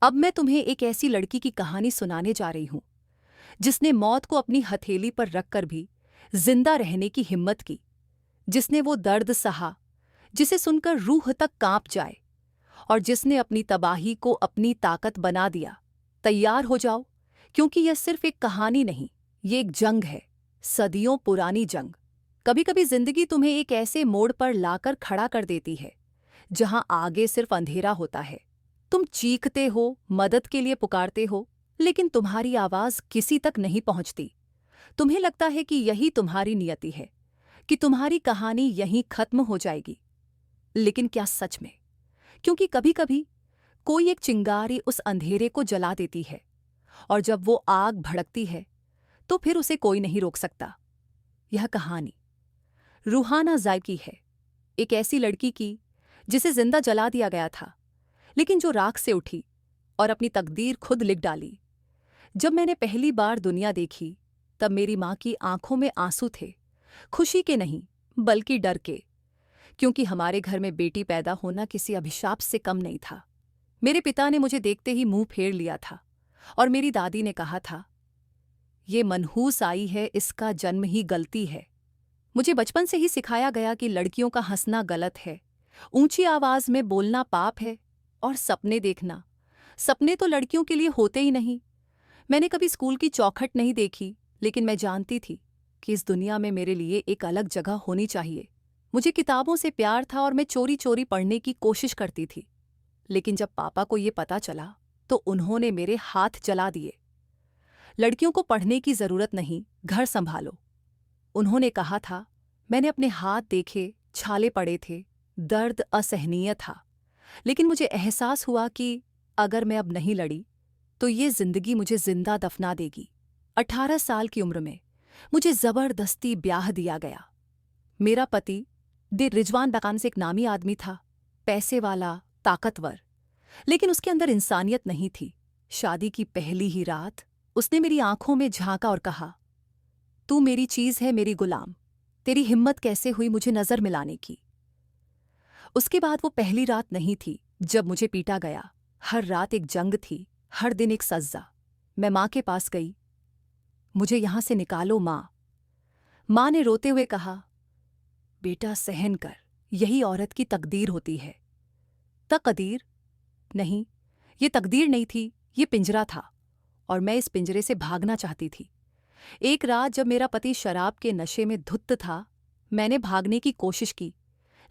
अब मैं तुम्हें एक ऐसी लड़की की कहानी सुनाने जा रही हूं जिसने मौत को अपनी हथेली पर रखकर भी जिंदा रहने की हिम्मत की। जिसने वो दर्द सहा जिसे सुनकर रूह तक कांप जाए, और जिसने अपनी तबाही को अपनी ताकत बना दिया। तैयार हो जाओ, क्योंकि यह सिर्फ एक कहानी नहीं, ये एक जंग है। सदियों पुरानी जंग। कभी कभी जिंदगी तुम्हें एक ऐसे मोड़ पर लाकर खड़ा कर देती है जहां आगे सिर्फ अंधेरा होता है। तुम चीखते हो, मदद के लिए पुकारते हो, लेकिन तुम्हारी आवाज किसी तक नहीं पहुंचती। तुम्हें लगता है कि यही तुम्हारी नियति है, कि तुम्हारी कहानी यहीं खत्म हो जाएगी। लेकिन क्या सच में? क्योंकि कभी कभी कोई एक चिंगारी उस अंधेरे को जला देती है, और जब वो आग भड़कती है तो फिर उसे कोई नहीं रोक सकता। यह कहानी रूहाना ज़ाइब की है, एक ऐसी लड़की की जिसे जिंदा जला दिया गया था, लेकिन जो राख से उठी और अपनी तकदीर खुद लिख डाली। जब मैंने पहली बार दुनिया देखी, तब मेरी माँ की आंखों में आंसू थे, खुशी के नहीं बल्कि डर के। क्योंकि हमारे घर में बेटी पैदा होना किसी अभिशाप से कम नहीं था। मेरे पिता ने मुझे देखते ही मुंह फेर लिया था, और मेरी दादी ने कहा था, ये मनहूस आई है, इसका जन्म ही गलती है। मुझे बचपन से ही सिखाया गया कि लड़कियों का हंसना गलत है, ऊंची आवाज में बोलना पाप है, और सपने देखना, सपने तो लड़कियों के लिए होते ही नहीं। मैंने कभी स्कूल की चौखट नहीं देखी, लेकिन मैं जानती थी कि इस दुनिया में मेरे लिए एक अलग जगह होनी चाहिए। मुझे किताबों से प्यार था और मैं चोरी चोरी पढ़ने की कोशिश करती थी। लेकिन जब पापा को ये पता चला तो उन्होंने मेरे हाथ जला दिए। लड़कियों को पढ़ने की जरूरत नहीं, घर संभालो, उन्होंने कहा था। मैंने अपने हाथ देखे, छाले पड़े थे, दर्द असहनीय था। लेकिन मुझे एहसास हुआ कि अगर मैं अब नहीं लड़ी तो ये जिंदगी मुझे जिंदा दफना देगी। 18 साल की उम्र में मुझे जबरदस्ती ब्याह दिया गया। मेरा पति रिजवान बकान से एक नामी आदमी था, पैसे वाला, ताकतवर, लेकिन उसके अंदर इंसानियत नहीं थी। शादी की पहली ही रात उसने मेरी आंखों में झांका और कहा, तू मेरी चीज है, मेरी गुलाम। तेरी हिम्मत कैसे हुई मुझे नजर मिलाने की? उसके बाद वो पहली रात नहीं थी जब मुझे पीटा गया। हर रात एक जंग थी, हर दिन एक सज्जा। मैं माँ के पास गई, मुझे यहां से निकालो माँ। माँ ने रोते हुए कहा, बेटा सहन कर, यही औरत की तकदीर होती है। तकदीर? नहीं, ये तकदीर नहीं थी, ये पिंजरा था, और मैं इस पिंजरे से भागना चाहती थी। एक रात जब मेरा पति शराब के नशे में धुत था, मैंने भागने की कोशिश की,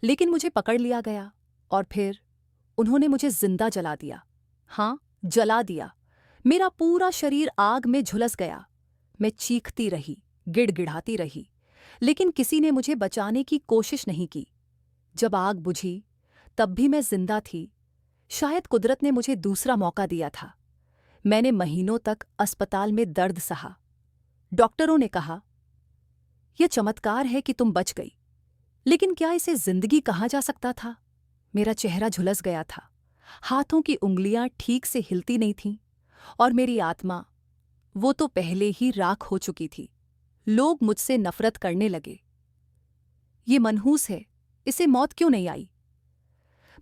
लेकिन मुझे पकड़ लिया गया, और फिर उन्होंने मुझे जिंदा जला दिया। हाँ, जला दिया। मेरा पूरा शरीर आग में झुलस गया। मैं चीखती रही, गिड़गिड़ाती रही, लेकिन किसी ने मुझे बचाने की कोशिश नहीं की। जब आग बुझी तब भी मैं जिंदा थी। शायद कुदरत ने मुझे दूसरा मौका दिया था। मैंने महीनों तक अस्पताल में दर्द सहा। डॉक्टरों ने कहा, यह चमत्कार है कि तुम बच गई, लेकिन क्या इसे जिंदगी कहा जा सकता था? मेरा चेहरा झुलस गया था, हाथों की उंगलियां ठीक से हिलती नहीं थीं, और मेरी आत्मा, वो तो पहले ही राख हो चुकी थी। लोग मुझसे नफरत करने लगे। ये मनहूस है, इसे मौत क्यों नहीं आई?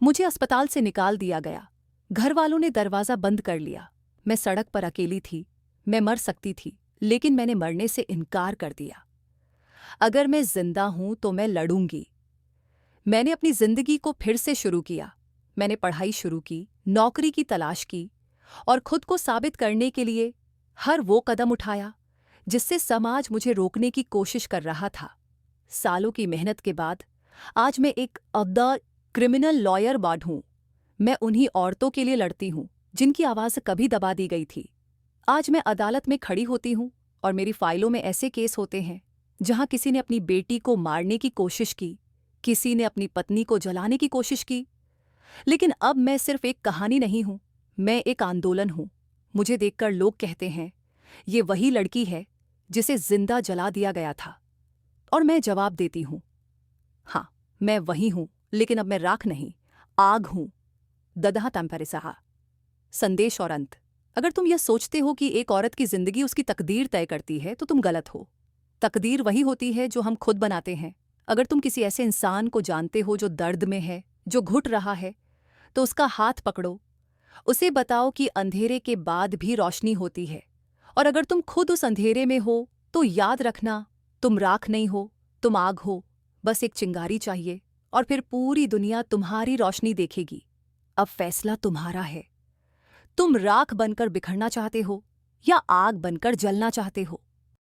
मुझे अस्पताल से निकाल दिया गया। घर वालों ने दरवाज़ा बंद कर लिया। मैं सड़क पर अकेली थी। मैं मर सकती थी, लेकिन मैंने मरने से इनकार कर दिया। अगर मैं जिंदा हूं तो मैं लड़ूंगी। मैंने अपनी जिंदगी को फिर से शुरू किया। मैंने पढ़ाई शुरू की, नौकरी की तलाश की, और खुद को साबित करने के लिए हर वो कदम उठाया जिससे समाज मुझे रोकने की कोशिश कर रहा था। सालों की मेहनत के बाद आज मैं एक अब्दा क्रिमिनल लॉयर बॉड हूं। मैं उन्हीं औरतों के लिए लड़ती हूं जिनकी आवाज़ कभी दबा दी गई थी। आज मैं अदालत में खड़ी होती हूं, और मेरी फाइलों में ऐसे केस होते हैं जहां किसी ने अपनी बेटी को मारने की कोशिश की, किसी ने अपनी पत्नी को जलाने की कोशिश की। लेकिन अब मैं सिर्फ एक कहानी नहीं हूं, मैं एक आंदोलन हूं। मुझे देखकर लोग कहते हैं, ये वही लड़की है जिसे जिंदा जला दिया गया था। और मैं जवाब देती हूं, हाँ, मैं वही हूं, लेकिन अब मैं राख नहीं, आग हूं। ददहा तंपरिसहा। संदेश और अंत। अगर तुम यह सोचते हो कि एक औरत की जिंदगी उसकी तकदीर तय करती है, तो तुम गलत हो। तकदीर वही होती है जो हम खुद बनाते हैं। अगर तुम किसी ऐसे इंसान को जानते हो जो दर्द में है, जो घुट रहा है, तो उसका हाथ पकड़ो, उसे बताओ कि अंधेरे के बाद भी रोशनी होती है, और अगर तुम खुद उस अंधेरे में हो तो याद रखना, तुम राख नहीं हो, तुम आग हो, बस एक चिंगारी चाहिए और फिर पूरी दुनिया तुम्हारी रोशनी देखेगी। अब फैसला तुम्हारा है, तुम राख बनकर बिखरना चाहते हो या आग बनकर जलना चाहते हो।